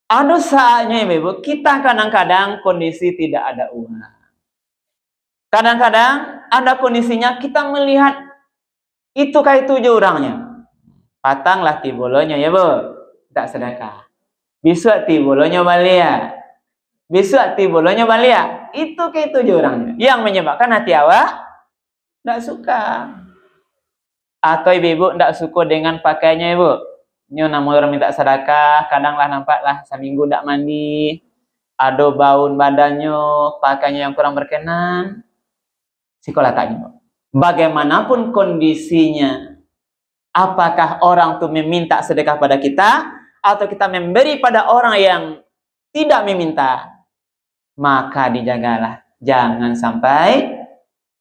Ada saatnya Ibu, kita kadang-kadang kondisi tidak ada uang. Kadang-kadang ada kondisinya kita melihat itu kayak tujuh orangnya. Patanglah tibolonya ya Bu, tak sedekah. Besok tibolonya balia. Besok tibolonya balia. Itu kayak tujuh orangnya. Yang menyebabkan hati awak tidak suka. Atau ibu tidak suka dengan pakaiannya Ibu. Ini nama orang minta sedekah, kadanglah nampaklah seminggu tidak mandi, ada bau badannya, pakaiannya yang kurang berkenan. Sekolah tanya, bagaimanapun kondisinya, apakah orang itu meminta sedekah pada kita, atau kita memberi pada orang yang tidak meminta, maka dijagalah, jangan sampai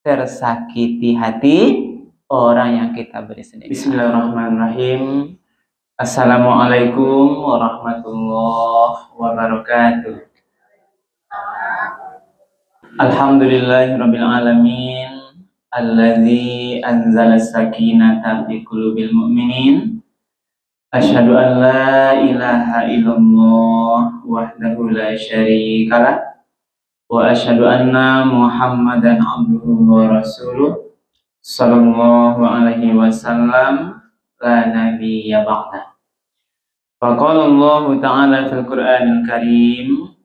tersakiti hati orang yang kita beri sedekah. Bismillahirrahmanirrahim. Assalamualaikum warahmatullahi wabarakatuh. Alhamdulillahirabbil alamin alladzi anzala sakinata fi qulubil mu'minin. Asyhadu an la ilaha illallah wahdahu la syarikalah wa asyhadu anna Muhammadan abduhu wa rasuluh sallallahu alaihi wasallam la nabiyya ba'da. Faqala Allah ta'ala fil Qur'anil Karim,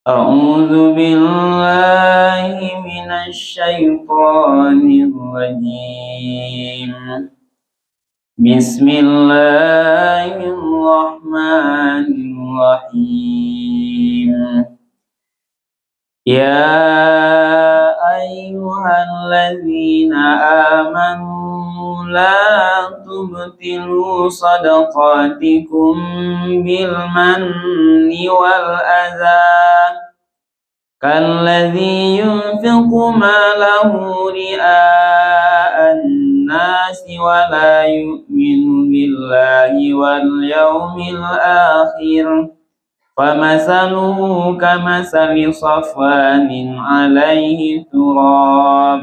A'udzu billahi minasy syaithanir rajim. Bismillahirrahmanirrahim. Ya ayyuhalladzina amanu la tubtilu sadaqatikum bil manni wal adha kalladzi yunfiqu malahu ria'an nasi wa la yu'minu billahi wal yawmil akhir. Famasaluhu kamasali safwanin alaihi turab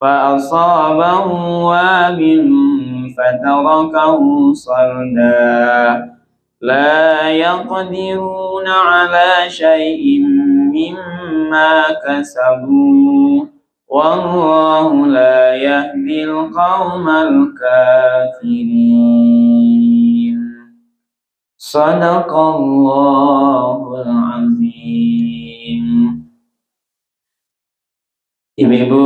fa'asabahu wabilun fatarakahu salda la yaqdiruna ala syai'in mimma kasabu wallahu la yahdil qaumal kafirin. Sadaqallahul azim. Ibu-ibu,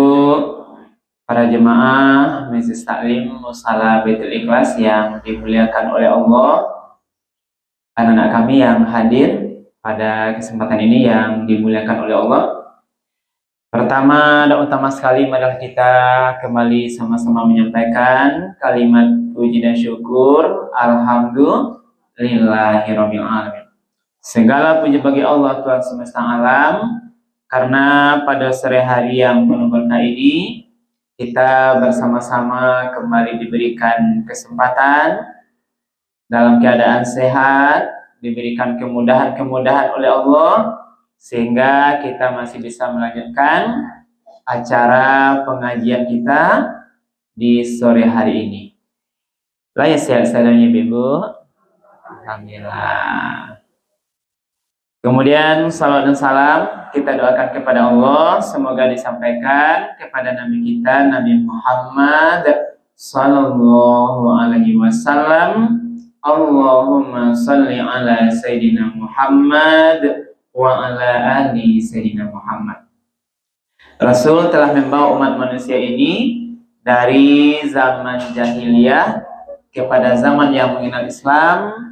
para jemaah Majelis Taklim Mushala Baitul Ikhlas yang dimuliakan oleh Allah, anak-anak kami yang hadir pada kesempatan ini yang dimuliakan oleh Allah. Pertama dan utama sekali adalah kita kembali sama-sama menyampaikan kalimat puji dan syukur. Alhamdulillahirabbil alamin. Segala puji bagi Allah Tuhan semesta alam, karena pada sore hari yang penuh berkah ini kita bersama-sama kembali diberikan kesempatan dalam keadaan sehat, diberikan kemudahan-kemudahan oleh Allah, sehingga kita masih bisa melanjutkan acara pengajian kita di sore hari ini. Lah ya, sehat-sehatnya Ibu. Alhamdulillah. Kemudian salawat dan salam kita doakan kepada Allah, semoga disampaikan kepada Nabi kita Nabi Muhammad sallallahu alaihi wasallam. Allahumma salli ala Sayyidina Muhammad wa ala ali Sayyidina Muhammad. Rasul telah membawa umat manusia ini dari zaman jahiliyah kepada zaman yang mengenal Islam.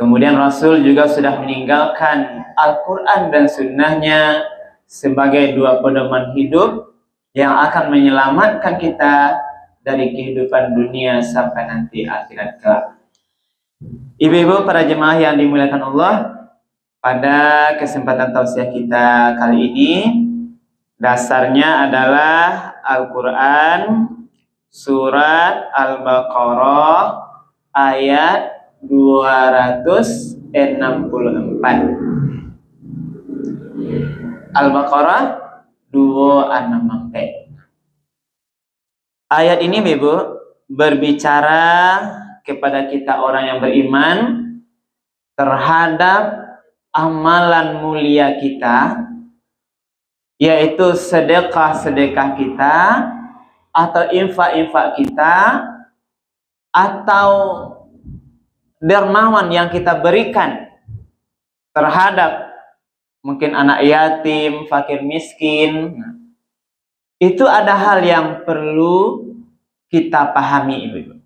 Kemudian Rasul juga sudah meninggalkan Al-Quran dan Sunnahnya sebagai dua pedoman hidup yang akan menyelamatkan kita dari kehidupan dunia sampai nanti akhirat kelak. Ibu-ibu para jemaah yang dimuliakan Allah, pada kesempatan tausiah kita kali ini dasarnya adalah Al-Quran surat Al-Baqarah ayat 264. Al-Baqarah 264. Ayat ini Ibu berbicara kepada kita orang yang beriman terhadap amalan mulia kita, yaitu sedekah-sedekah kita, atau infak-infak kita, atau dermawan yang kita berikan terhadap mungkin anak yatim, fakir miskin. Itu ada hal yang perlu kita pahami, Ibu.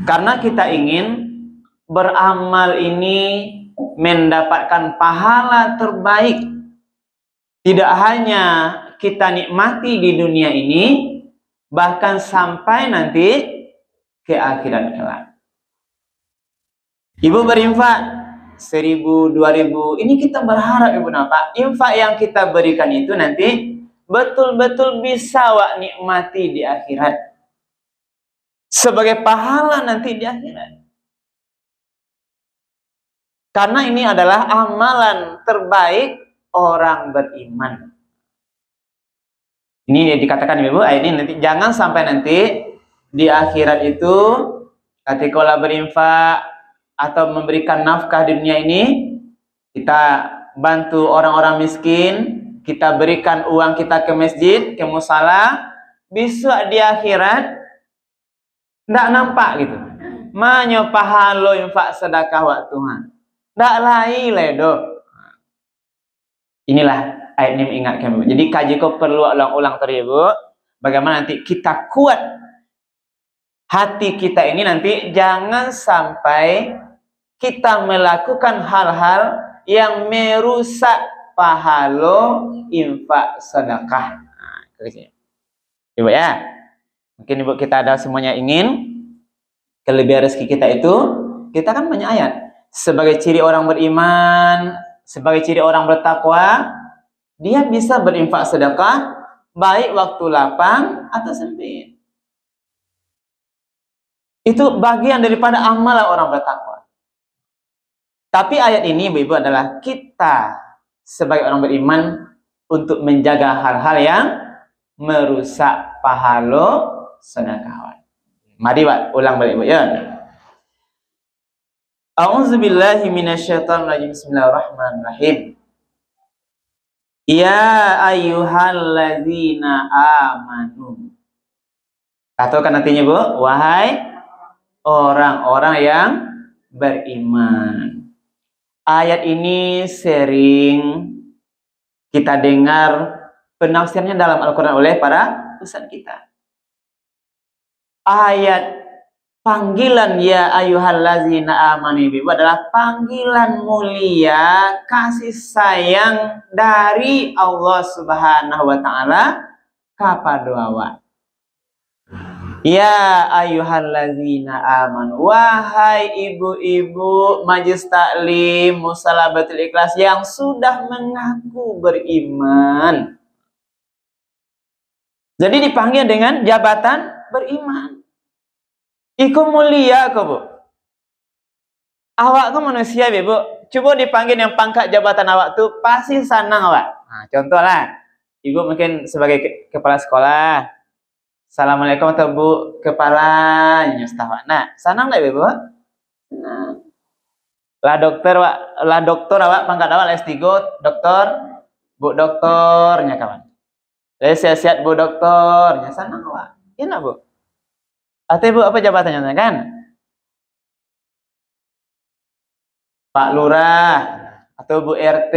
Karena kita ingin beramal ini mendapatkan pahala terbaik. Tidak hanya kita nikmati di dunia ini, bahkan sampai nanti ke akhirat kelak. Ibu berinfak 1.000, 2.000, ini kita berharap, Ibu, Bapak, infak yang kita berikan itu nanti betul-betul bisa nikmati di akhirat, sebagai pahala nanti di akhirat. Karena ini adalah amalan terbaik orang beriman. Ini dikatakan, Ibu, ini nanti jangan sampai nanti di akhirat itu ketika berinfak atau memberikan nafkah di dunia ini, kita bantu orang-orang miskin, kita berikan uang kita ke masjid, ke musala, besok di akhirat tidak nampak gitu. Manyo pahalo infak sedekah wa Tuhan. Tidak lain ledo. Inilah ayat ini mengingatkan, Bu. Jadi kaji kau perlu ulang-ulang terus, Bu. Bagaimana nanti kita kuat hati kita ini nanti jangan sampai kita melakukan hal-hal yang merusak pahalo infak sedekah. Ibu ya, mungkin Ibu kita ada semuanya ingin kelebihan rezeki kita itu, kita kan banyak ayat. Sebagai ciri orang beriman, sebagai ciri orang bertakwa, dia bisa berinfak sedekah baik waktu lapang atau sempit. Itu bagian daripada amalan orang bertakwa. Tapi ayat ini, Ibu, adalah kita sebagai orang beriman untuk menjaga hal-hal yang merusak pahalo sedekah. Mari, Pak, ulang balik, Ibu, ya. A'udzubillahi minasyaitonirrajim. Bismillahirrahmanirrahim. Ya ayyuhalladzina amanu. Katakan nantinya, Bu, wahai orang-orang yang beriman. Ayat ini sering kita dengar penafsirnya dalam Al-Quran oleh para ustaz kita. Ayat panggilan ya ayyuhallazina amanu itu adalah panggilan mulia, kasih sayang dari Allah Subhanahu wa taala kepada awak. Ya ayyuhallazina amanu, wahai ibu-ibu majlis taklim Musalabatul Ikhlas yang sudah mengaku beriman. Jadi dipanggil dengan jabatan beriman. Iku mulia kok, Bu. Awak tuh manusia, Bu. Coba dipanggil yang pangkat jabatan awak tuh pasti senang awak. Nah, contohlah, Ibu mungkin sebagai kepala sekolah. Assalamualaikum atau Bu kepala nyustawak. Nah, senang enggak, Bu? Nah. Lah dokter awak pangkat awak S3 dokter, Bu doktornya kawan. Sehat-sehat Bu doktornya, senang awak. Iya enggak, Bu? Atau Bu apa jabatannya kan? Pak Lurah atau Bu RT,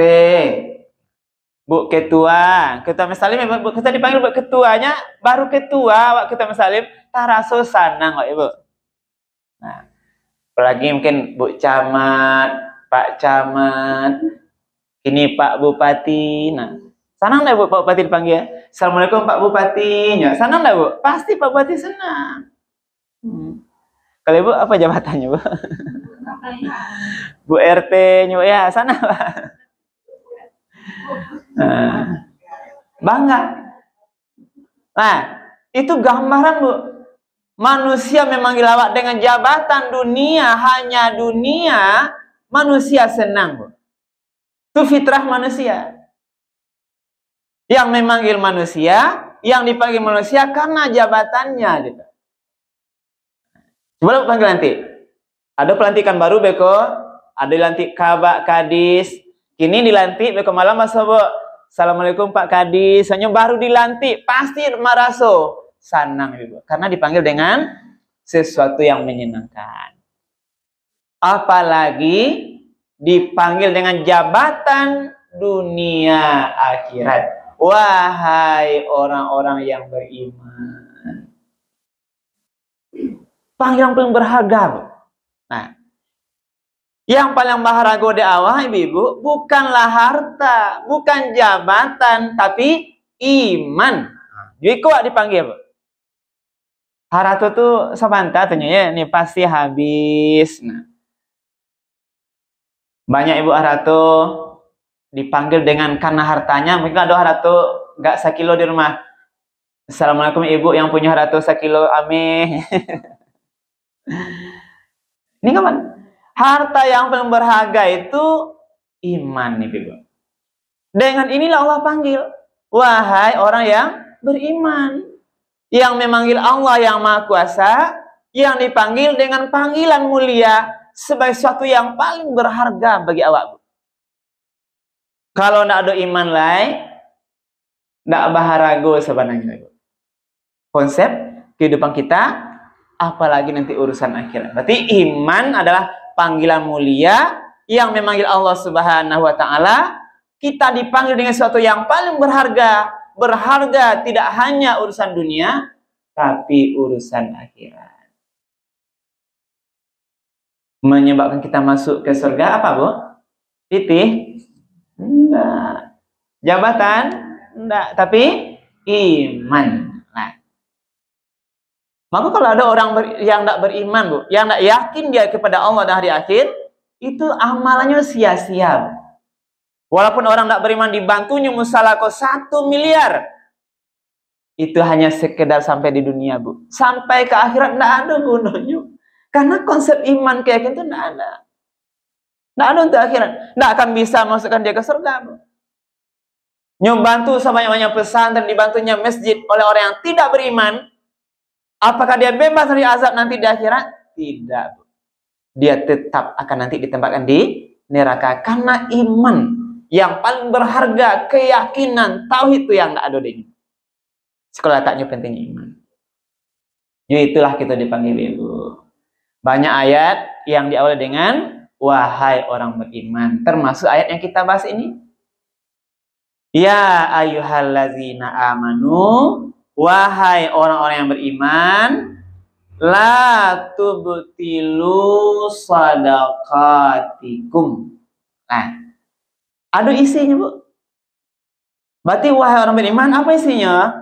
Bu ketua misalim, Bu kita dipanggil Bu ketuanya, baru ketua Wak kita misalim, taraso sanang Wak Ibu. Nah, apalagi mungkin Bu camat, Pak camat, ini Pak Bupati. Nah, senang enggak Bu Pak Bupati dipanggil? Assalamualaikum Pak Bupati. Ya, senang enggak Bu? Pasti Pak Bupati senang. Kalau Ibu apa jabatannya, Bu? Bu RT-nya ya, sana Pak. Nah, bangga. Nah, itu gambaran, Bu. Manusia memanggil awak dengan jabatan dunia, hanya dunia, manusia senang, Bu. Itu fitrah manusia. Yang memanggil manusia, yang dipanggil manusia karena jabatannya, gitu. Coba panggil nanti. Ada pelantikan baru, Beko. Ada dilantik kabak kadis. Kini dilantik ke malam masa bu. Assalamualaikum Pak Kadis. Hanya baru dilantik pasti maraso sanang ibu. Karena dipanggil dengan sesuatu yang menyenangkan. Apalagi dipanggil dengan jabatan dunia akhirat. Wahai orang-orang yang beriman. Panggilan paling berharga. Nah, yang paling berharga di awal ibu-ibu bukanlah harta, bukan jabatan, tapi iman. Jadi kok dipanggil? Harta tuh sabanta tanya ya, ini pasti habis. Nah, banyak ibu harta dipanggil dengan karena hartanya. Mungkin ada harta nggak sekilo di rumah. Assalamualaikum ibu yang punya harta sekilo, amin. Ini kapan? Harta yang paling berharga itu iman nih, Ibu. Dengan inilah Allah panggil, wahai orang yang beriman, yang memanggil Allah yang Maha Kuasa, yang dipanggil dengan panggilan mulia sebagai sesuatu yang paling berharga bagi awak. Kalau tidak ada iman lain, tidak berharga sebenarnya. Konsep kehidupan kita, apalagi nanti urusan akhirat. Berarti iman adalah panggilan mulia yang memanggil Allah Subhanahu wa taala. Kita dipanggil dengan sesuatu yang paling berharga. Berharga tidak hanya urusan dunia, tapi urusan akhirat. Menyebabkan kita masuk ke surga apa, Bu? Titih? Enggak. Jabatan? Enggak, tapi iman. Maka kalau ada orang yang tidak beriman, Bu, yang tidak yakin dia kepada Allah dan hari akhir, itu amalannya sia-sia. Walaupun orang tidak beriman dibantunya musalako 1 miliar, itu hanya sekedar sampai di dunia, Bu. Sampai ke akhirat tidak ada gunanya. Karena konsep iman keyakinan itu tidak ada. Tidak ada untuk akhirat. Tidak akan bisa masukkan dia ke surga, Bu. Nyobantu sebanyak-banyak pesantren, dibantunya masjid oleh orang yang tidak beriman. Apakah dia bebas dari azab nanti di akhirat? Tidak. Dia tetap akan nanti ditempatkan di neraka. Karena iman yang paling berharga, keyakinan, tauhid itu yang tidak ada di. Sekolah taknya pentingnya iman. Itulah kita dipanggil Ibu. Banyak ayat yang diawali dengan wahai orang beriman. Termasuk ayat yang kita bahas ini. Ya ayyuhallazina amanu. Wahai orang-orang yang beriman, la tubtilu sadaqatikum. Nah, ada isinya, Bu. Berarti wahai orang beriman, apa isinya?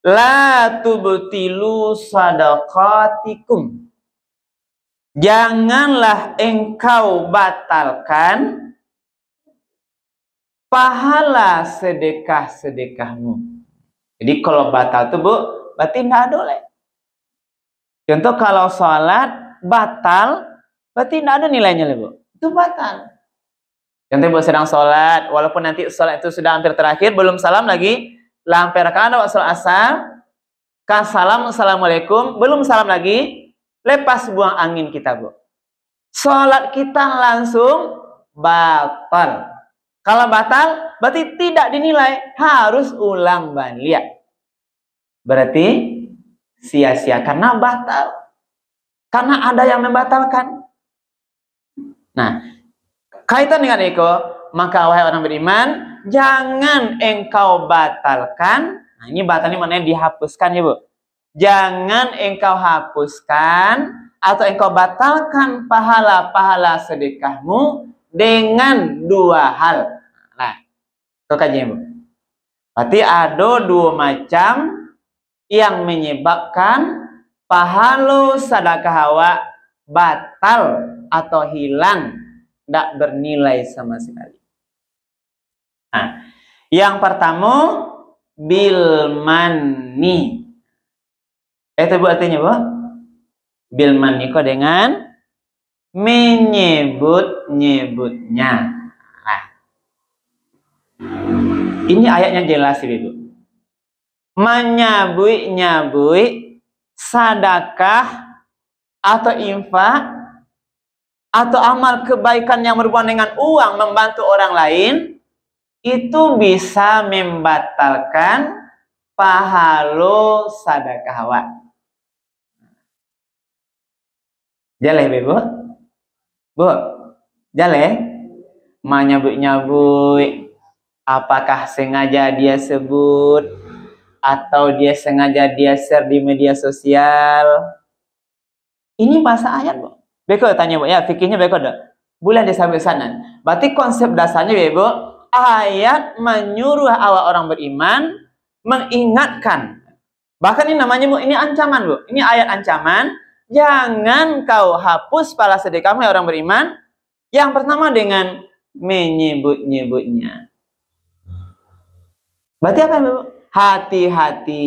La tubtilu sadaqatikum. Janganlah engkau batalkan pahala sedekah-sedekahmu. Jadi kalau batal itu, Bu, berarti tidak ada oleh. Contoh kalau sholat batal, berarti tidak ada nilainya, Bu. Itu batal. Contoh Bu sedang sholat, walaupun nanti sholat itu sudah hampir terakhir, belum salam lagi, hampir kan waktu sholat asar, kan salam, assalamualaikum, belum salam lagi, lepas buang angin kita, Bu. Sholat kita langsung batal. Kalau batal, berarti tidak dinilai, harus ulang balik. Berarti sia-sia karena batal. Karena ada yang membatalkan. Nah, kaitan dengan itu, maka wahai orang beriman, jangan engkau batalkan. Nah, ini batal ini maknanya dihapuskan ya, Bu. Jangan engkau hapuskan atau engkau batalkan pahala-pahala sedekahmu dengan dua hal. Nah, itu kajian, Bu. Berarti ada dua macam yang menyebabkan pahala sedekah awak batal atau hilang, tidak bernilai sama sekali. Nah, yang pertama bil manni. Itu Bu artinya, Bu. Bil manni kok dengan menyebut-nyebutnya. Nah, ini ayatnya jelas, Ibu. Menyabui-nyabui sedekah atau infak atau amal kebaikan yang berhubungan dengan uang, membantu orang lain, itu bisa membatalkan pahala sedekah. Jaleh Bu? Bu, jaleh? Menyebut-nyebut, apakah sengaja dia sebut atau dia sengaja dia share di media sosial? Ini bahasa ayat, Bu. Beko tanya, Bu, ya, fikirnya beko dah. Bulan disabit sana. Berarti konsep dasarnya, Bu, ayat menyuruh awak orang beriman mengingatkan. Bahkan ini namanya, Bu, ini ancaman, Bu. Ini ayat ancaman. Jangan kau hapus pahala sedekahmu ya orang beriman. Yang pertama dengan menyebut-nyebutnya. Berarti apa, Bu? Hati-hati,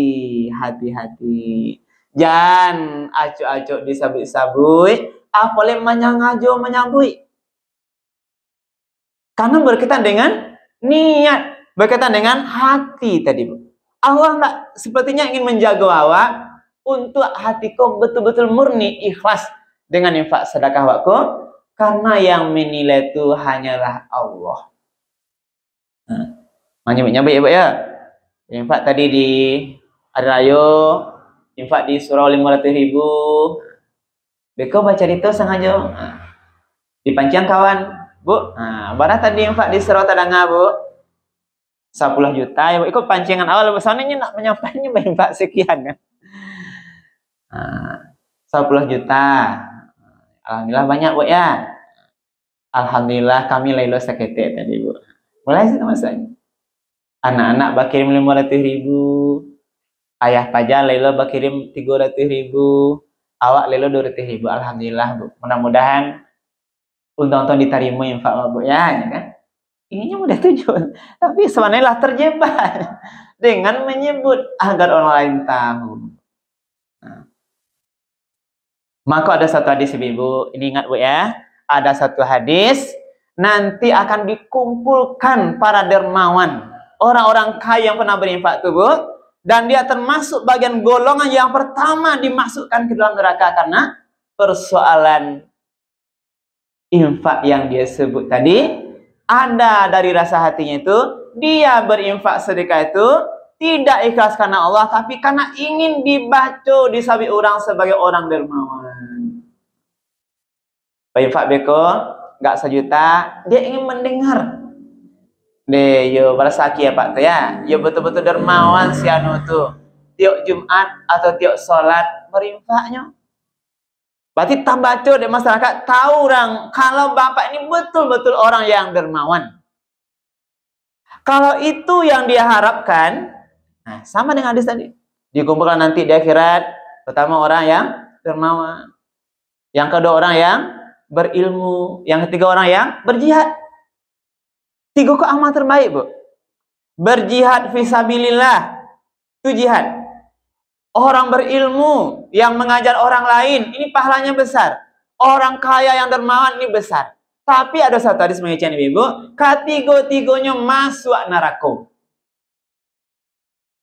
hati-hati. Jangan acuk-acuk disabui-sabui, apalagi menyabui. Karena berkaitan dengan niat, berkaitan dengan hati tadi, Bu. Allah enggak sepertinya ingin menjaga awak untuk hatiku betul-betul murni, ikhlas dengan infak sedekah wakku, karena yang menilai itu hanyalah Allah. Nyebut-nyebut ya, Bu, ya. Infak tadi di Adrayo, infak di surau 500.000. Beko baca itu sengaja. Di pancing kawan, Bu. Barang tadi infak di surau Tadanga, Bu. 10 juta ya, Bu. Ikut pancingan awal besarnya nak menyampaikannya infak sekian kan. 10 juta. Alhamdulillah banyak, Bu, ya. Alhamdulillah kami lelo sekete tadi, Bu. Mulai sih masanya. Anak-anak bakirim 500.000. Ayah pajak lelo bakirim 300.000. Awak lelo 200.000. Alhamdulillah, Bu. Mudah-mudahan untung-untung diterima infak, Bu, ya kan? Ininya mudah tujuan. Tapi sebenarnya terjebak dengan menyebut agar orang lain tahu. Maka ada satu hadis, Ibu. Ini ingat, Bu, ya. Ada satu hadis, nanti akan dikumpulkan para dermawan, orang-orang kaya yang pernah berinfak itu, Bu, dan dia termasuk bagian golongan yang pertama dimasukkan ke dalam neraka karena persoalan infak yang dia sebut tadi. Ada dari rasa hatinya itu, dia berinfak sedekah itu tidak ikhlas karena Allah, tapi karena ingin dibaca, disabi orang sebagai orang dermawan. Infak beko nggak 1 juta, dia ingin mendengar. Yo bersaki ya Pak tuh ya, yo betul-betul dermawan si anu tuh. Tiap Jumat atau tiap sholat berinfaknya. Berarti tambah di masyarakat tahu orang kalau Bapak ini betul-betul orang yang dermawan. Kalau itu yang dia harapkan, nah sama dengan hadis tadi. Dikumpulkan nanti di akhirat, pertama orang yang dermawan. Yang kedua orang yang berilmu, yang ketiga orang yang berjihad. 3 amal terbaik, Bu. Berjihad fisabilillah, itu jihad. Orang berilmu yang mengajar orang lain, ini pahalanya besar. Orang kaya yang dermawan ini besar. Tapi ada satu hadis mengecen, Ibu, ketiga-tiganya masuk neraka.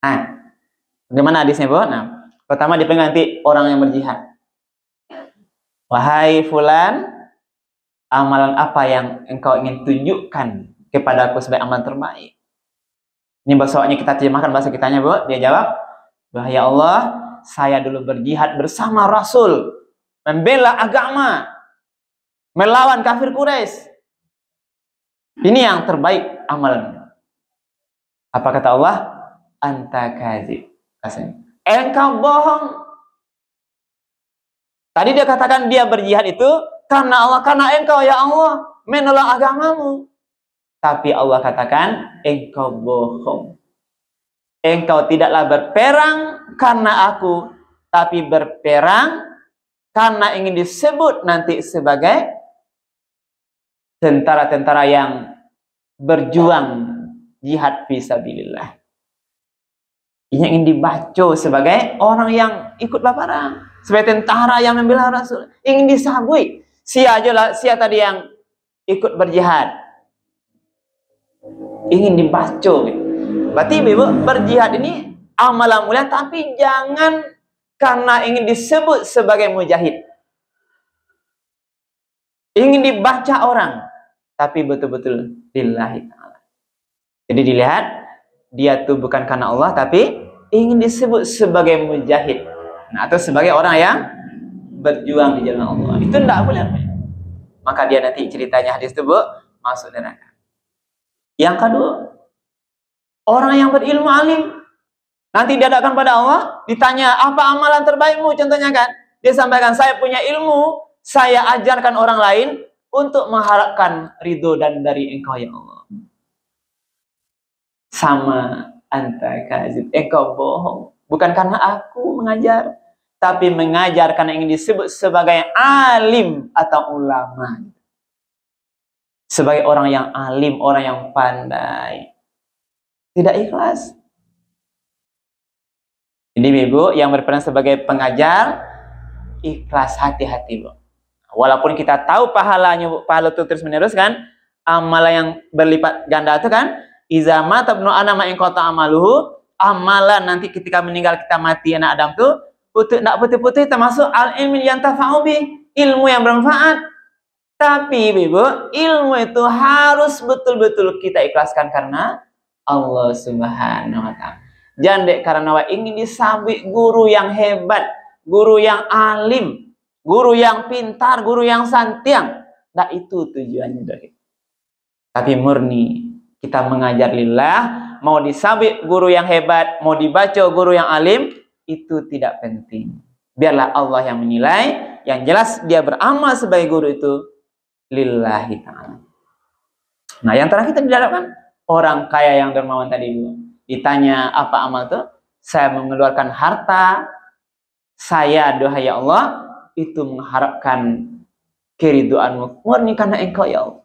Nah, bagaimana hadisnya, Bu? Nah, pertama dipanggil nanti orang yang berjihad. Wahai fulan, amalan apa yang engkau ingin tunjukkan kepadaku sebagai amalan terbaik? Ini bahasanya kita terjemahkan bahasa kitanya, Bu. Dia jawab, wahai Allah, saya dulu berjihad bersama Rasul, membela agama, melawan kafir Quraisy. Ini yang terbaik amalan. Apa kata Allah? Anta kadzib. Engkau bohong. Tadi dia katakan dia berjihad itu karena Allah, karena engkau ya Allah menolak agamamu. Tapi Allah katakan engkau bohong. Engkau tidaklah berperang karena aku, tapi berperang karena ingin disebut nanti sebagai tentara-tentara yang berjuang jihad fisabilillah. Ini ingin dibaca sebagai orang yang ikut peperangan, sebagai tentara yang membela Rasul, ingin disabui. Sia tadi yang ikut berjihad, ingin dibaca. Berarti Ibu, berjihad ini amalan mulia, tapi jangan karena ingin disebut sebagai mujahid. ingin dibaca orang, tapi betul-betul lillahi ta'ala. Jadi dilihat, dia tuh bukan karena Allah, tapi ingin disebut sebagai mujahid. Nah, atau sebagai orang yang berjuang di jalan Allah. Itu tidak boleh. Maka dia nanti ceritanya hadis itu masuk neraka. Yang kedua, orang yang berilmu alim. Nanti dia datang pada Allah, ditanya, apa amalan terbaikmu? Contohnya kan, dia sampaikan, saya punya ilmu, saya ajarkan orang lain untuk mengharapkan ridho dan dari Engkau ya Allah. Sama anta kazib, engkau bohong. Bukan karena aku mengajar, tapi mengajar karena ingin disebut sebagai alim atau ulama. Sebagai orang yang alim, orang yang pandai. Tidak ikhlas. Jadi ibu yang berperan sebagai pengajar, ikhlas hati-hati bu. Walaupun kita tahu pahalanya bu, pahala itu terus menerus kan, amalan yang berlipat ganda itu kan, iza mata ibnu anama in qata amaluhu, amalan nanti ketika meninggal kita mati anak Adam tuh putih termasuk al ilmi yang tafa'u bi, ilmu yang bermanfaat. Tapi ibu, ilmu itu harus betul-betul kita ikhlaskan karena Allah Subhanahu wa ta'ala. Jangan dek karena ingin disabik guru yang hebat, guru yang alim, guru yang pintar, guru yang santiang. Nah itu tujuannya dari. Tapi murni kita mengajar lillah, mau disabik guru yang hebat, mau dibaca guru yang alim, itu tidak penting. Biarlah Allah yang menilai, yang jelas dia beramal sebagai guru itu lillahi ta'ala. Nah yang terakhir kita dihadapkan orang kaya yang dermawan tadi ditanya apa amal itu, saya mengeluarkan harta saya, doa ya Allah, itu mengharapkan keriduanmu murni karena engkau ya Allah.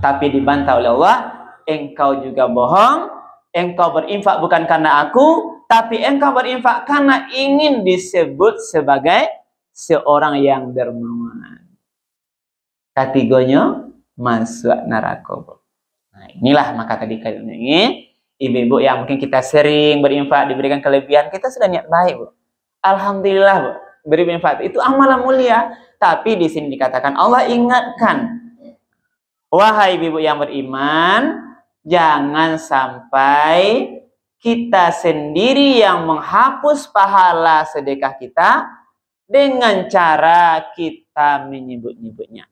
Tapi dibantah oleh Allah, engkau juga bohong, engkau berinfak bukan karena aku, tapi engkau berinfak karena ingin disebut sebagai seorang yang dermawan. Kategorinya masuk neraka. Nah, inilah maka tadi kalian ini ibu-ibu yang mungkin kita sering berinfak, diberikan kelebihan, kita sudah niat baik, Bu. Alhamdulillah, Bu. Berinfak itu amalan mulia, tapi di sini dikatakan Allah ingatkan, wahai ibu-ibu yang beriman, jangan sampai kita sendiri yang menghapus pahala sedekah kita dengan cara kita menyebut-nyebutnya.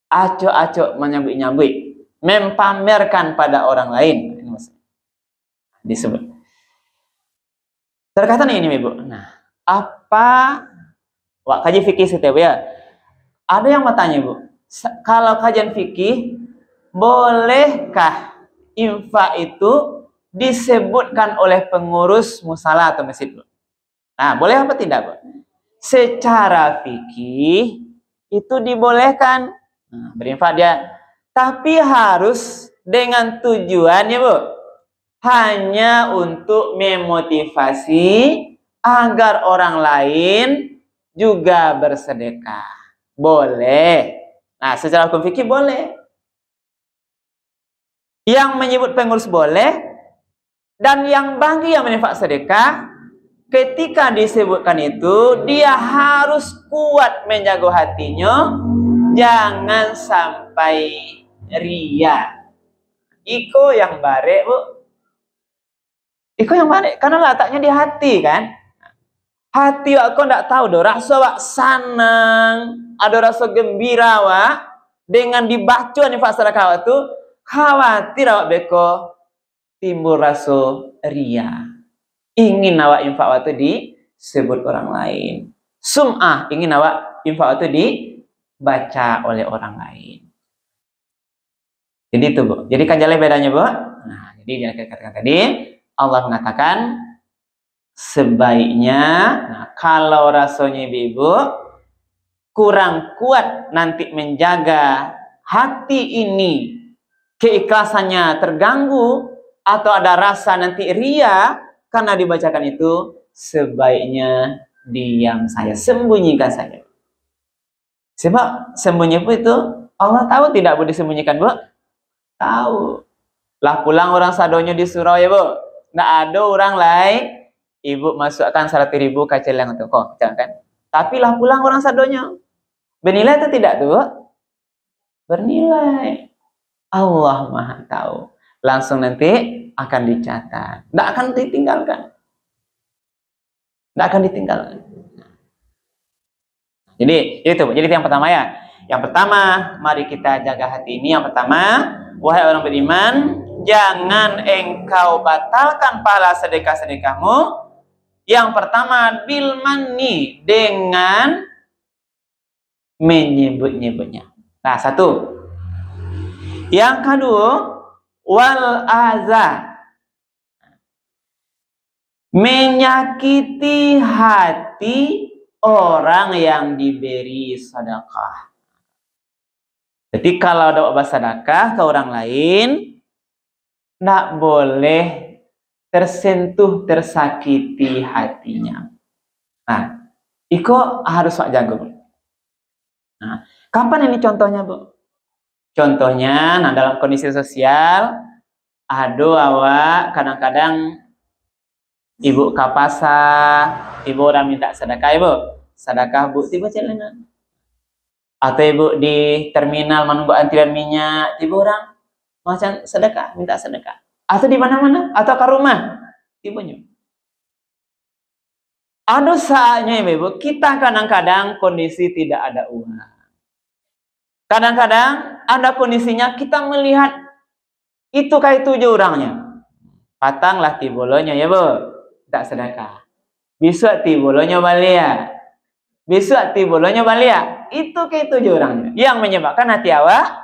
Acok-acok menyebut-nyebut, mempamerkan pada orang lain. Ini maksudnya disebut. Terkata ini Ibu. Nah, apa wak kaji fikih setiap ya? Ada yang mau tanya Bu, kalau kajian fikih, bolehkah infak itu disebutkan oleh pengurus musala atau masjid Bu? Nah, boleh apa tidak Bu? Secara fikih itu dibolehkan. Nah, berinfak dia, tapi harus dengan tujuan ya Bu, hanya untuk memotivasi agar orang lain juga bersedekah. Boleh. Nah, secara hukum fikih boleh. Yang menyebut pengurus boleh, dan yang bagi yang meninfak sedekah, ketika disebutkan itu, dia harus kuat menjaga hatinya, jangan sampai ria. Iko yang bare Bu. Iko yang bare, karena letaknya di hati kan. Hati aku ndak tahu do, rasa wak senang, ada rasa gembira wak dengan dibaca infak sedekah itu, khawatir awak beko timbul rasa ria. Ingin awak infak itu disebut orang lain. Sum'ah, ingin awak infak itu dibaca oleh orang lain. Jadi itu Bu. Jadi kan jalan bedanya Bu. Nah, jadi yang katakan tadi, Allah mengatakan sebaiknya, nah, kalau rasanya ibu kurang kuat nanti menjaga hati ini, keikhlasannya terganggu, atau ada rasa nanti ria karena dibacakan itu, sebaiknya diam saja, sembunyikan saja. Sebab sembunyi itu Allah tahu tidak boleh disembunyikan Bu? Tahu. Lah pulang orang sadonya di surau ya Bu. Nggak ada orang lain, ibu masukkan 100.000 ke celeng itu kok, jangan kan? Tapi lah pulang orang sadonya. Bernilai atau tidak tuh? Bernilai. Allah Maha tahu. Langsung nanti akan dicatat. Tidak akan ditinggalkan. Tidak akan ditinggalkan. Jadi itu. Jadi yang pertama ya. Yang pertama, mari kita jaga hati ini. Yang pertama, wahai orang beriman, jangan engkau batalkan pahala sedekah-sedekahmu. Yang pertama, bil manni, dengan menyebut-nyebutnya. Nah, satu. Yang kedua, wal aza, menyakiti hati orang yang diberi sedekah. Jadi kalau ada bersedekah ke orang lain, tidak boleh tersentuh, tersakiti hatinya. Nah, iko harus wak jago. Nah, kapan ini contohnya, Bu? Contohnya, nah dalam kondisi sosial, ada awak kadang-kadang ibu ke pasar, ibu orang minta sedekah, ibu. Sedekah, Bu, tiba jalanan. Atau ibu di terminal menunggu antrian minyak, tiba orang macam sedekah, minta sedekah. Atau di mana-mana, atau ke rumah, tibanya. Ada saatnya, ibu, kita kadang-kadang kondisi tidak ada uang. Kadang-kadang ada kondisinya kita melihat itu kayak tujuh orangnya. Patanglah tibolonya, ya, Bu. Tak sedekah. Besok tibolonya balia. Besok tibolonya balia. Itu kayak tujuh orangnya. Yang menyebabkan hati awak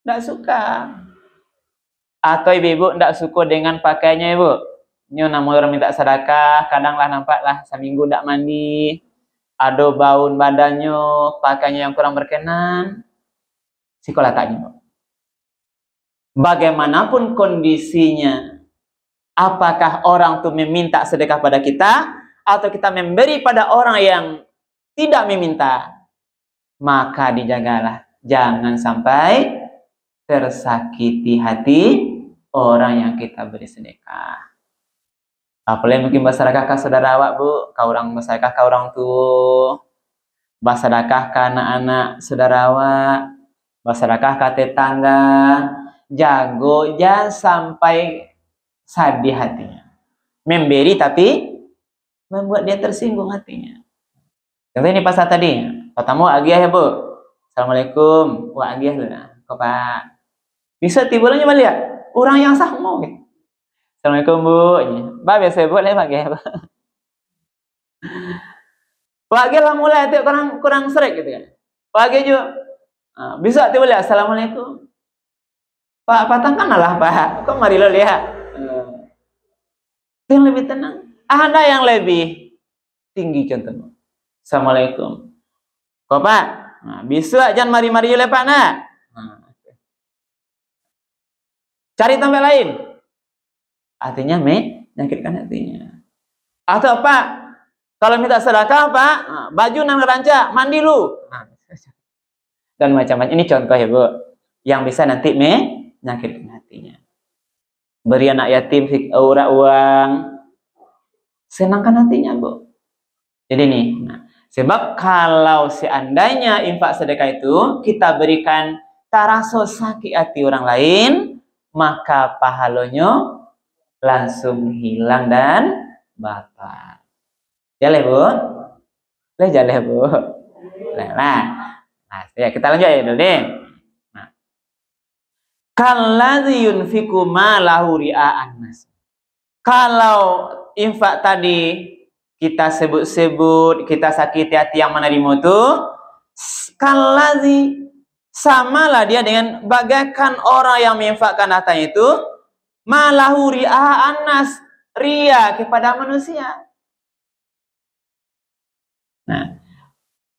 tidak suka. Atau ibu-ibu tidak suka dengan pakaiannya, ibu. Nyo namanya orang minta sedekah, kadanglah nampaklah seminggu tidak mandi. Ada baun badannya, pakaiannya yang kurang berkenan. Sekolah tanya. Bagaimanapun kondisinya, apakah orang itu meminta sedekah pada kita, atau kita memberi pada orang yang tidak meminta, maka dijagalah. Jangan sampai tersakiti hati orang yang kita beri sedekah. Apalagi mungkin bersedekah ke saudara awak, Bu, ke orang bersedekah ke orang tua, bersedekah ke anak-anak saudara awak, bersedekah ke tetangga. Jago, jangan sampai sadih hatinya. Memberi tapi membuat dia tersinggung hatinya. Contoh ini pasal tadi. Pertama, agiah ya, Bu. Assalamualaikum. Wah, agiah lu. Kok, Pak? Bisa tiba-tiba balik. Orang yang sah mau. Assalamualaikum, Bu. Bah, biasa buat lah, agiah, Pak. Agiah lah mulai, itu kurang serik gitu kan. Agiah juga. Bisa tiba-tiba. Assalamualaikum. Pak, patangkanlah, Pak. Kok mari lo lihat. Yang lebih tenang. Ada yang lebih tinggi contohnya. Assalamualaikum. Kok, Pak? Nah, bisa jangan mari-mari oleh Pak, nah. Cari tempat lain. Artinya menyakitkan hatinya. Atau Pak, kalau minta sedekah, Pak, baju nang rancak, mandi lu. Dan macam-macam. Ini contoh ya, Bu. Yang bisa nanti menyakitkan hatinya. Beri anak yatim uang, senangkan hatinya, Bu. Jadi nih, sebab kalau seandainya infak sedekah itu kita berikan taraso sakit hati orang lain, maka pahalanya langsung hilang dan batal. Jaleh, Bu? Jaleh, Bu? Nah, ya kita lanjut ya dulu deh. Kalladzi yunfiqu malahu ria'an nas. Kalau infak tadi kita sebut-sebut, kita sakiti hati yang menerima itu, kalladzi, samalah dia dengan bagaikan orang yang menginfakkan hartanya itu malahu ria'an nas, ria kepada manusia. Nah,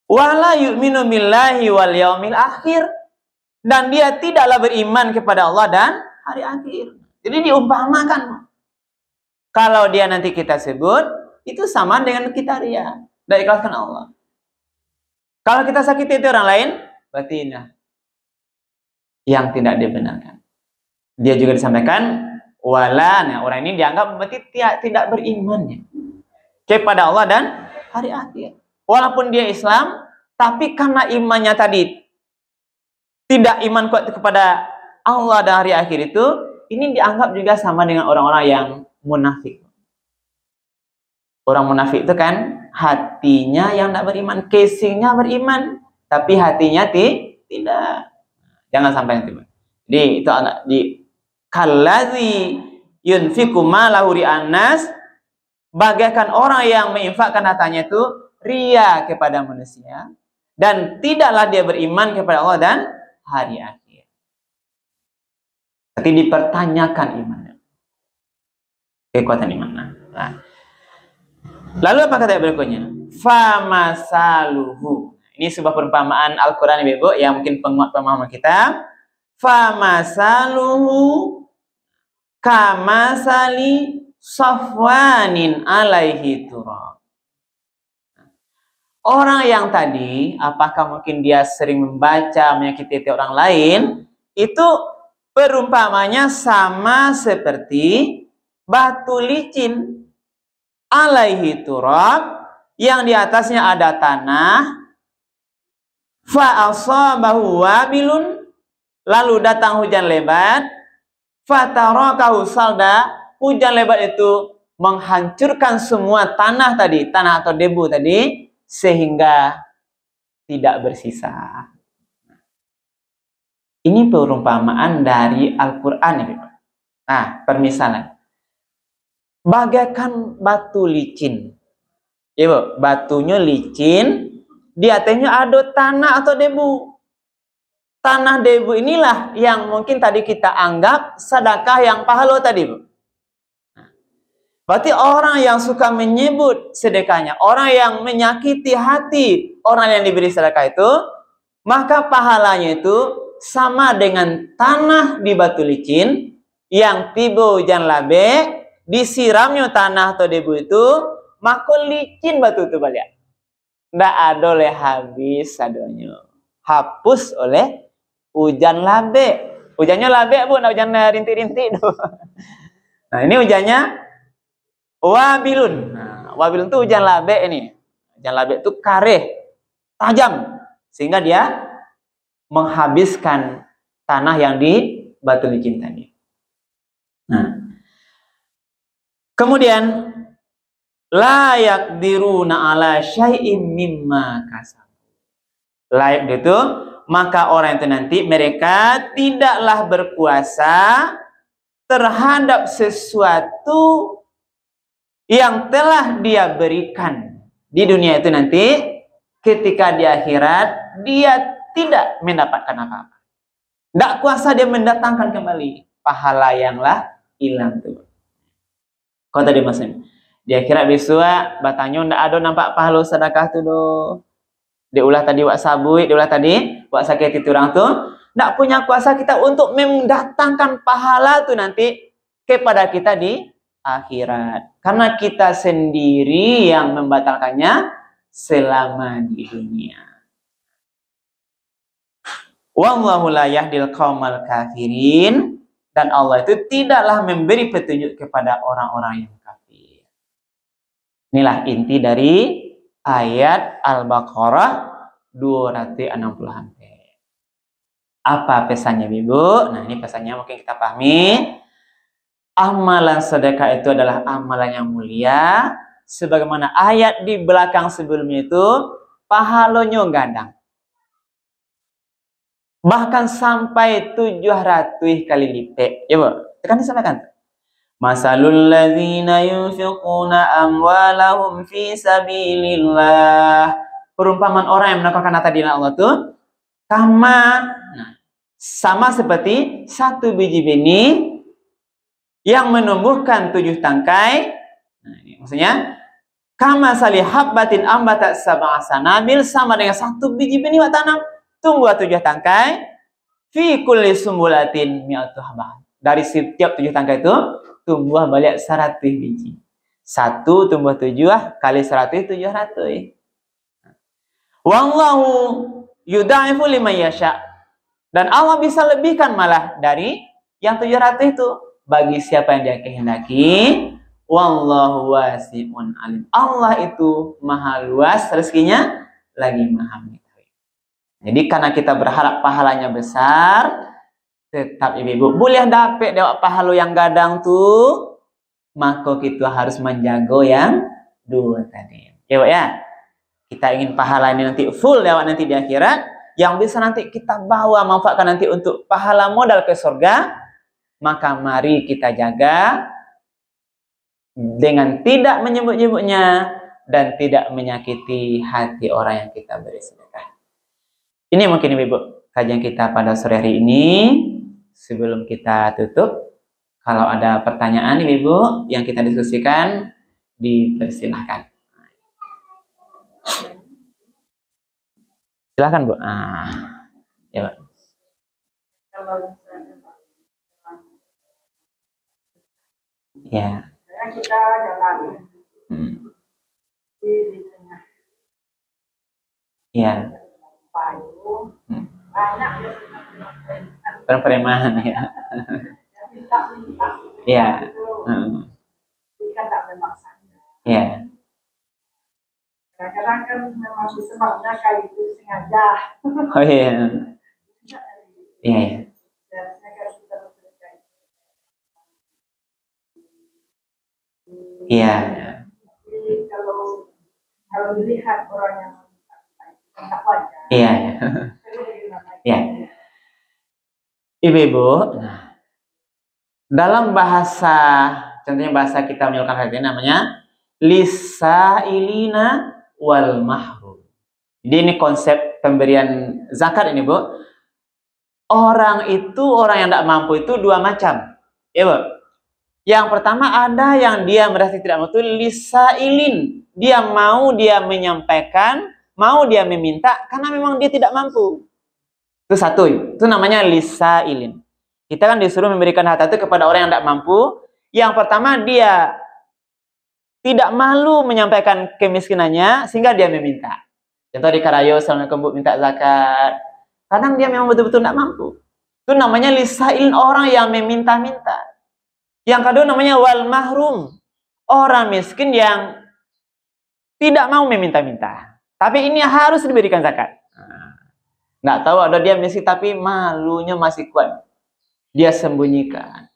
wala yu'minu billahi wal yaumil akhir, dan dia tidaklah beriman kepada Allah dan hari akhir. Jadi diumpamakan. Kalau dia nanti kita sebut, itu sama dengan kita ria. Dan ikhlaskan Allah. Kalau kita sakiti itu orang lain, berarti ini yang tidak dibenarkan. Dia juga disampaikan, wala, nah orang ini dianggap berarti tidak berimannya kepada Allah dan hari akhir. Walaupun dia Islam, tapi karena imannya tadi tidak iman kuat kepada Allah dan hari akhir itu, ini dianggap juga sama dengan orang-orang yang munafik. Orang munafik itu kan hatinya yang tidak beriman, casingnya beriman, tapi hatinya tidak. Jangan sampai nanti. Jadi itu di kallazi yunfiqu malahu ri'an nas, bagaikan orang yang menginfakkan hartanya itu ria kepada manusia dan tidaklah dia beriman kepada Allah dan hari akhir. Tapi dipertanyakan imannya, kekuatan imannya. Nah. Lalu apa kata berikutnya? Famasaluhu. Ini sebuah perumpamaan Al-Quran Ibu yang mungkin penguat pemahaman kita. Famasaluhu kamasali safwanin alaihi turab. Orang yang tadi, apakah mungkin dia sering membaca, menyakiti orang lain, itu perumpamanya sama seperti batu licin alaihi turab, yang di atasnya ada tanah, fa asabahu wabilun, lalu datang hujan lebat, fatarakahu salda, hujan lebat itu menghancurkan semua tanah tadi, tanah atau debu tadi, sehingga tidak bersisa. Ini perumpamaan dari Al-Quran. Nah, permisalan. Bagaikan batu licin. Ibu, batunya licin, di atasnya ada tanah atau debu. Tanah debu inilah yang mungkin tadi kita anggap sedekah yang pahala tadi, Bu. Berarti orang yang suka menyebut sedekahnya, orang yang menyakiti hati orang yang diberi sedekah itu, maka pahalanya itu sama dengan tanah di batu licin yang tiba hujan labe, disiramnya tanah atau debu itu, maka licin batu itu balik. Nggak ada oleh habis adanya. Hapus oleh hujan labe. Hujannya labe, Bu, nggak hujan rintik-rintik. Nah, ini hujannya wabilun. Nah, wabilun itu hujan labe ini. Hujan labe itu kareh, tajam, sehingga dia menghabiskan tanah yang di batu licin tadi. Nah, kemudian la yaqdiruna ala syai'im mimma kasab. Layak itu, maka orang itu nanti mereka tidaklah berkuasa terhadap sesuatu yang telah dia berikan di dunia itu nanti, ketika di akhirat dia tidak mendapatkan apa-apa. Tidak kuasa dia mendatangkan kembali pahala yang hilang tuh. Kau tadi maksudnya di akhirat besok batanya ndak ada nampak pahala sedekah tu do. Diulah tadi wak sabui, diulah tadi wak sakit itu orang tu, ndak punya kuasa kita untuk mendatangkan pahala tu nanti kepada kita di akhirat. Karena kita sendiri yang membatalkannya selama di dunia. Wallahu la yahdil qaumal kafirin, dan Allah itu tidaklah memberi petunjuk kepada orang-orang yang kafir. Inilah inti dari ayat Al-Baqarah 260. Apa pesannya, Ibu? Nah, ini pesannya mungkin kita pahami. Amalan sedekah itu adalah amalan yang mulia, sebagaimana ayat di belakang sebelumnya itu pahalanya gandang. Bahkan sampai 700 kali lipat. Ya, Bu. Tekan disampaikan. Masalul ladzina yunfiquna amwalahum fi sabilillah. Perumpamaan orang yang menafkahkan harta di jalan Allah itu sama seperti satu biji benih yang menumbuhkan 7 tangkai. Nah, ini maksudnya kama sali habbatin ambatat sab'a sanabil, sama dengan satu biji benih yang tanam tumbuh 7 tangkai. Fi kulli sumbulatin mi'atu habbah. Dari setiap 7 tangkai itu tumbuh balik 100 biji. 1 tumbuh 7 kali 100 700. Wallahu yudha'ifu liman yasha. Dan Allah bisa lebihkan malah dari yang 700 itu bagi siapa yang dia kehendaki. Wallahu wasi'un alim. Allah itu maha luas rezekinya, lagi maha mengetahui. Jadi karena kita berharap pahalanya besar, tetap ibu-ibu boleh dapat dewak pahala yang gadang tuh, maka kita harus menjaga yang dua tadi. Ya, ya. Kita ingin pahala ini nanti full dewak nanti di akhirat, yang bisa nanti kita bawa manfaatkan nanti untuk pahala modal ke surga, maka mari kita jaga dengan tidak menyebut-nyebutnya dan tidak menyakiti hati orang yang kita beri sedekah. Ini mungkin ibu kajian kita pada sore hari ini. Sebelum kita tutup, kalau ada pertanyaan ibu yang kita diskusikan, dipersilahkan. Silahkan Bu. Ya Pak. Ya. Kita jalan di tengah. Ya. Banyak peremahan ya. Ya. Kita tak memaksanya. Ya. Kadang-kadang kan memang sebabnya kayak itu sengaja. Oh iya. Iya. Iya. Jadi kalau dilihat orang yang tak wajar. Iya. Iya. Ibu-ibu, dalam bahasa, contohnya bahasa kita menyukai hal ini namanya lisailina wal mahrum. Jadi ini konsep pemberian zakat ini Bu. Orang yang tidak mampu itu dua macam. Ya Bu. Yang pertama ada yang dia merasa tidak mampu, lisailin. Dia mau dia menyampaikan, mau dia meminta karena memang dia tidak mampu. Itu satu, itu namanya lisailin. Kita kan disuruh memberikan harta itu kepada orang yang tidak mampu. Yang pertama dia tidak malu menyampaikan kemiskinannya sehingga dia meminta. Contoh di Karayo, Assalamualaikum Bu, minta zakat. Kadang dia memang betul-betul tidak mampu. Itu namanya lisailin, orang yang meminta-minta. Yang kedua namanya wal mahrum, orang miskin yang tidak mau meminta-minta. Tapi ini harus diberikan zakat. Nggak tahu ada dia miskin tapi malunya masih kuat. Dia sembunyikan.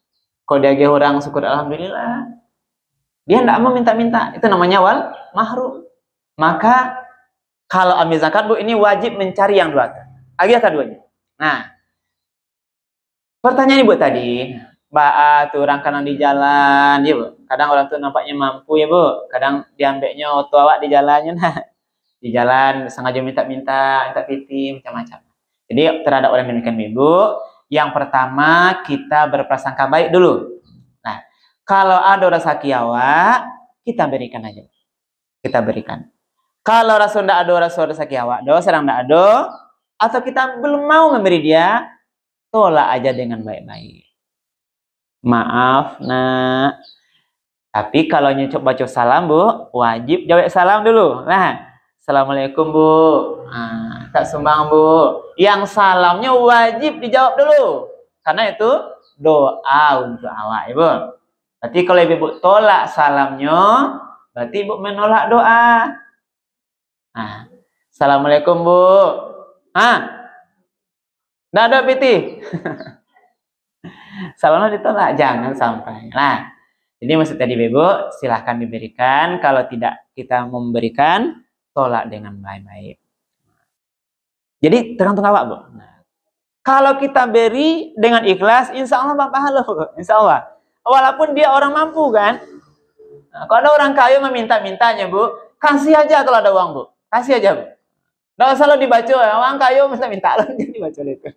Kalau dia orang syukur alhamdulillah. Dia tidak mau minta-minta. Itu namanya wal mahrum. Maka kalau ambil zakat Bu, ini wajib mencari yang dua. Agak keduanya. Nah, pertanyaan Ibu tadi, Mbak tuh orang kanan di jalan, ya Bu. Kadang orang tuh nampaknya mampu ya Bu. Kadang diambilnya oto awak di jalannya, nah. Di jalan sengaja minta piti, macam-macam. Jadi terhadap orang yang demikian Ibu, yang pertama kita berprasangka baik dulu. Nah, kalau ada rasa kiawa, kita berikan aja. Kita berikan. Kalau rasa tidak ada rasa kiawa, sedang tidak ada, atau kita belum mau memberi dia, tolak aja dengan baik-baik. Maaf, nak. Tapi kalau nyucuk baca salam Bu, wajib jawab salam dulu. Nah, Assalamualaikum Bu. Tak sumbang Bu. Yang salamnya wajib dijawab dulu. Karena itu doa untuk awak Ibu. Berarti kalau Ibu tolak salamnya, berarti Ibu menolak doa. Nah, Assalamualaikum Bu. Nggak ada piti. Salamnya ditolak, jangan sampai. Nah, jadi maksud tadi Ibu, silahkan diberikan. Kalau tidak kita memberikan, tolak dengan baik-baik. Jadi tergantung awak Bu. Nah, kalau kita beri dengan ikhlas, insya Allah pahala Bu. Insya Allah. Walaupun dia orang mampu kan. Nah, kalau ada orang kaya meminta-mintanya Bu, kasih aja kalau ada uang Bu. Kasih aja Bu. Nggak usah lo dibaca, orang kaya minta-minta lo jadi baca itu.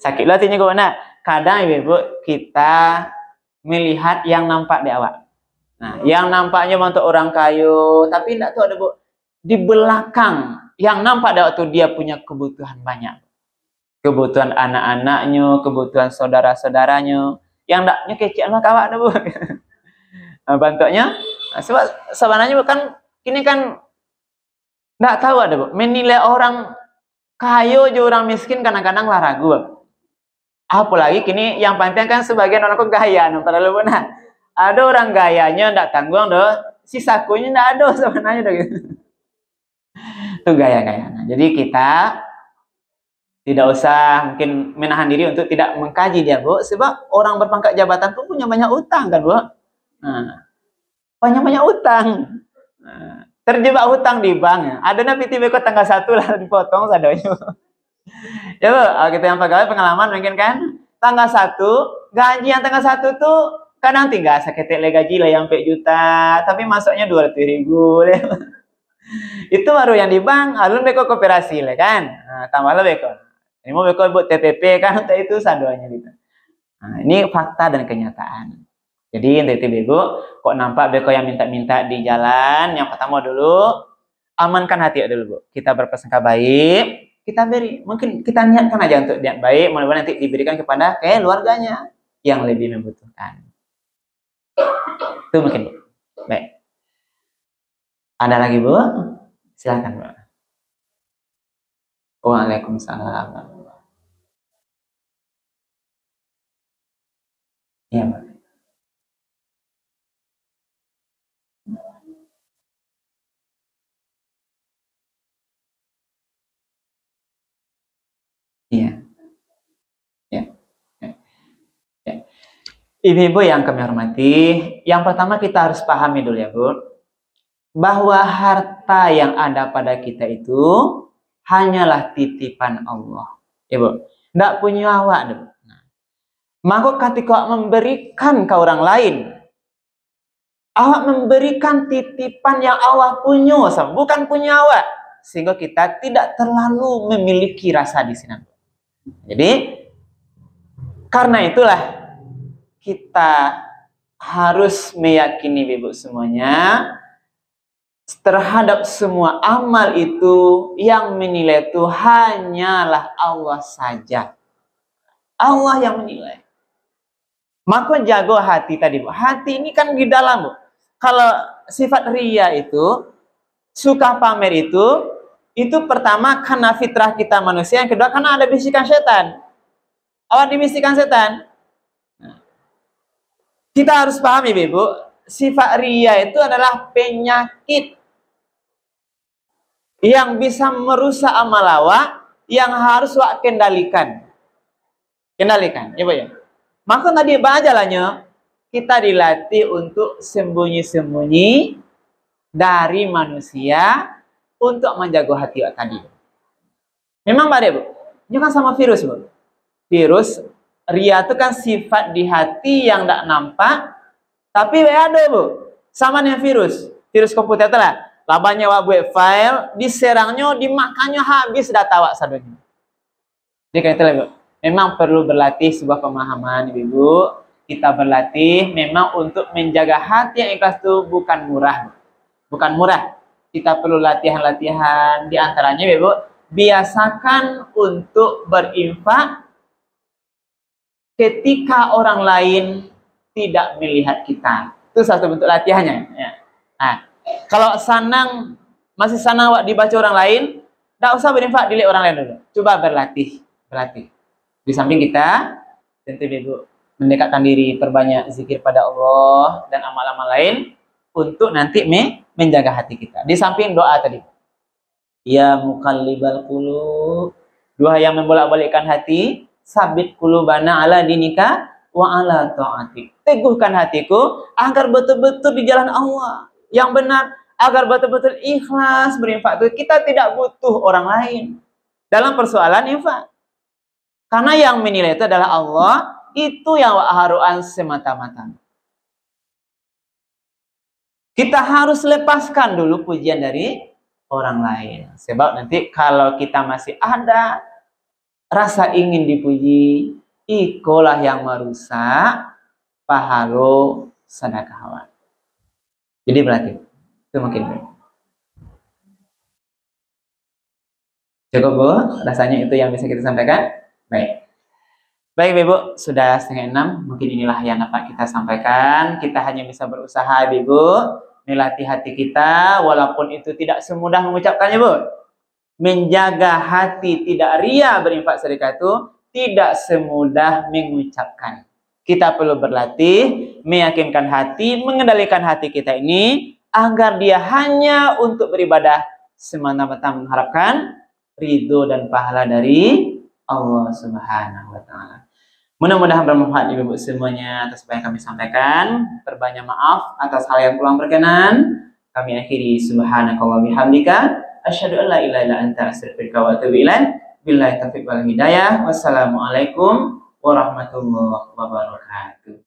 Sakit lah hatinya gue. Nah, kadang Ibu kita melihat yang nampak di awak. Nah, yang nampaknya untuk orang kaya, tapi tidak tahu ada Bu. Di belakang yang nampak ada waktu dia punya kebutuhan banyak. Kebutuhan anak-anaknya, kebutuhan saudara-saudaranya. Yang tidaknya kecil mah kawak ada Bu. Nah, bantunya. Nah, sebab sebenarnya bukan ini kan tidak tahu ada Bu. Menilai orang kaya aja orang miskin kadang-kadang lah ragu Bu. Apalagi kini yang penting kan sebagian orang kok gaya, padahal benar. Ada orang gayanya tidak tanggung doh, si sakunya tidak ada sebenarnya doh gitu. Itu gaya-gaya. Jadi kita tidak usah mungkin menahan diri untuk tidak mengkaji dia, Bu. Sebab orang berpangkat jabatan pun punya banyak utang kan, Bu. Nah, banyak utang. Nah, terjebak hutang di bank. Ya. Ada nabi tiba tanggal 1 lah dipotong sadonya. Ya, Bu. Kita yang pegawai pengalaman mungkin kan. Tanggal 1, gaji yang tanggal 1 tuh kadang tinggal seketik le gaji lah yang 4 juta, tapi masuknya 200.000. Itu baru yang di bank, alun beko koperasi lah kan. Nah, tambah lah beko. Ini mau beko buat TPP kan, untuk itu sadonya gitu. Nah, ini fakta dan kenyataan. Jadi nanti beko, kok nampak beko yang minta-minta di jalan, yang pertama dulu, amankan hati dulu, Bu. Kita berprasangka baik, kita beri. Mungkin kita niatkan aja untuk niat baik, mudah-mudahan nanti diberikan kepada keluarganya yang lebih membutuhkan. Itu mungkin, Bu. Baik. Ada lagi, Bu? Silakan, Bu. Waalaikumsalam. Iya, Bu. Iya. Ya. Ya. Ibu-ibu yang kami hormati, yang pertama kita harus pahami dulu ya, Bu, bahwa harta yang ada pada kita itu hanyalah titipan Allah. Ya, Bu. Tidak punya awak, Bu. Maka ketika memberikan ke orang lain, awak memberikan titipan yang Allah punya, bukan punya awak, sehingga kita tidak terlalu memiliki rasa di sini. Jadi karena itulah kita harus meyakini ibu semuanya terhadap semua amal itu yang menilai itu hanyalah Allah saja. Allah yang menilai. Maka jago hati tadi, Bu. Hati ini kan di dalam, Bu. Kalau sifat ria itu, suka pamer itu pertama karena fitrah kita manusia, yang kedua karena ada bisikan setan. Awak dibisikkan setan. Kita harus pahami, Ibu, sifat ria itu adalah penyakit yang bisa merusak amal awak yang harus awak kendalikan. Kendalikan, ya, Bu ya. Maka tadi bajalahnya kita dilatih untuk sembunyi-sembunyi dari manusia untuk menjaga hati awak tadi. Memang Mbak, Bu, ini kan sama virus, Bu. Virus ria itu kan sifat di hati yang tidak nampak, tapi ada, Bu. Sama dengan virus komputer itu lah. Labanya wak buat file, diserangnya, dimakannya habis data wak sadonya. Jadi kan itu lah, Bu. Memang perlu berlatih sebuah pemahaman, Ibu. Kita berlatih memang untuk menjaga hati yang ikhlas itu bukan murah. Bukan murah. Kita perlu latihan-latihan. Di antaranya, Ibu, biasakan untuk berinfak ketika orang lain tidak melihat kita. Itu satu bentuk latihannya. Ya. Nah, kalau masih sanang dibaca orang lain, tidak usah berinfak dilihat orang lain dulu. Coba berlatih. Di samping kita, tentu Ibu, mendekatkan diri, perbanyak zikir pada Allah dan amal-amal lain untuk nanti menjaga hati kita. Di samping doa tadi. Ya muqallibal qulub, doa yang membolak-balikkan hati, sabit qulubana ala dinika wa ala ta'atik. Teguhkan hatiku agar betul-betul di jalan Allah yang benar, agar betul-betul ikhlas berinfak. Kita tidak butuh orang lain dalam persoalan infak. Karena yang menilai itu adalah Allah, itu yang haruan semata-mata. Kita harus lepaskan dulu pujian dari orang lain. Sebab nanti kalau kita masih ada rasa ingin dipuji, ikolah yang merusak pahala sedekah. Jadi berarti itu mungkin. Cukup, Bu? Rasanya itu yang bisa kita sampaikan. Baik Ibu, sudah 5:30. Mungkin inilah yang dapat kita sampaikan. Kita hanya bisa berusaha, Ibu, melatih hati kita, walaupun itu tidak semudah mengucapkannya, Bu. Menjaga hati tidak ria berinfak sedekah itu tidak semudah mengucapkan. Kita perlu berlatih, meyakinkan hati, mengendalikan hati kita ini agar dia hanya untuk beribadah semata-mata mengharapkan ridho dan pahala dari Allah Subhanahu wa taala. Mudah-mudahan bermanfaat Ibu semuanya atas apa yang kami sampaikan. Terbanyak maaf atas hal yang kurang berkenan. Kami akhiri subhanakallah bihamdika asyhadu an la ilaha illa anta astaghfiruka wa atubu ilaik. Billahi taufiq wal hidayah. Wassalamualaikum warahmatullahi wabarakatuh.